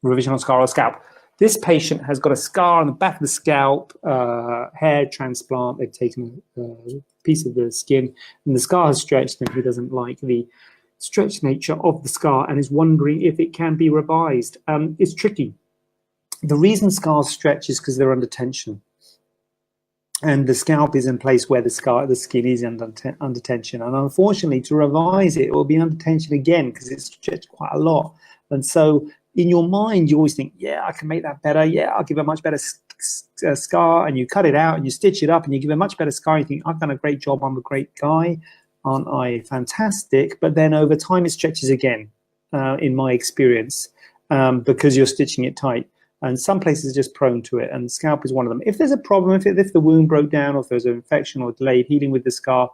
revision on scar or scalp. This patient has got a scar on the back of the scalp, hair transplant. They've taken a piece of the skin, and the scar has stretched, and he doesn't like the stretched nature of the scar and is wondering if it can be revised. It's tricky. The reason scars stretch is because they're under tension. And the scalp is in place where the skin is under tension. And unfortunately, to revise it, it will be under tension again because it's stretched quite a lot. And so in your mind, you always think, yeah, I can make that better. Yeah, I'll give a much better scar. And you cut it out and you stitch it up and you give a much better scar. You think, I've done a great job. I'm a great guy. Aren't I fantastic? But then over time, it stretches again, in my experience, because you're stitching it tight. And some places are just prone to it, and scalp is one of them. If there's a problem, if the wound broke down, or if there's an infection or delayed healing with the scar,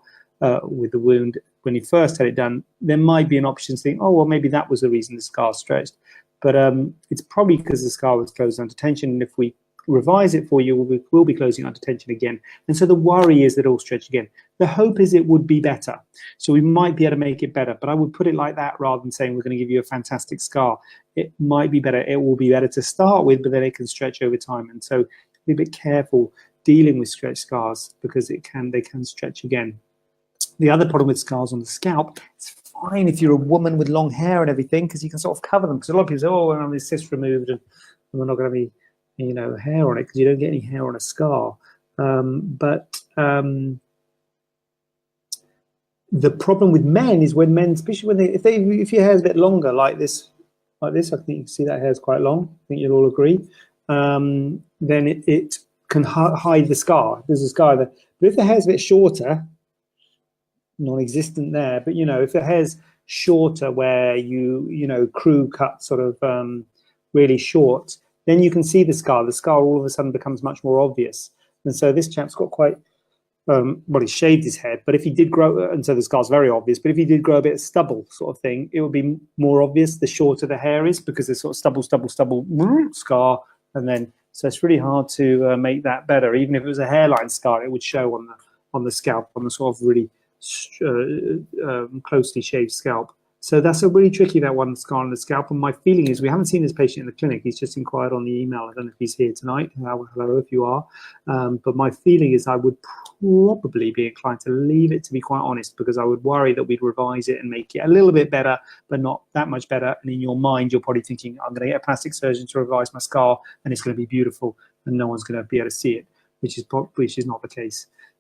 with the wound, when you first had it done, there might be an option to think, oh, well, maybe that was the reason the scar stretched. But it's probably because the scar was closed under tension, and if we revise it for you, we'll be closing under tension again. And so the worry is that it will stretch again. The hope is it would be better. So we might be able to make it better, but I would put it like that rather than saying we're going to give you a fantastic scar. It might be better. It will be better to start with, but then it can stretch over time. And so be a bit careful dealing with stretch scars because they can stretch again. The other problem with scars on the scalp, it's fine if you're a woman with long hair and everything because you can sort of cover them. Because a lot of people say, oh, I'm this cyst removed and we're not going to be, hair on it because you don't get any hair on a scar. The problem with men is when men, especially when if your hair is a bit longer like this, I think you can see that hair is quite long. I think you'll all agree. Then it can hide the scar. There's a scar there. But if the hair's a bit shorter, non-existent there. But if the hair's shorter, where crew cut sort of really short, then you can see the scar. The scar all of a sudden becomes much more obvious. And so this chap's got quite, he shaved his head, but if he did grow, and so the scar's very obvious, but if he did grow a bit of stubble sort of thing, it would be more obvious the shorter the hair is because there's sort of stubble, scar. And then, so it's really hard to make that better. Even if it was a hairline scar, it would show on the scalp, on the sort of really closely shaved scalp. So that's a really tricky, that one scar on the scalp. And my feeling is we haven't seen this patient in the clinic. He's just inquired on the email. I don't know if he's here tonight. Hello, if you are. But my feeling is I would probably be inclined to leave it, to be quite honest, because I would worry that we'd revise it and make it a little bit better, but not that much better. And in your mind, you're probably thinking, I'm going to get a plastic surgeon to revise my scar and it's going to be beautiful and no one's going to be able to see it, which is not the case.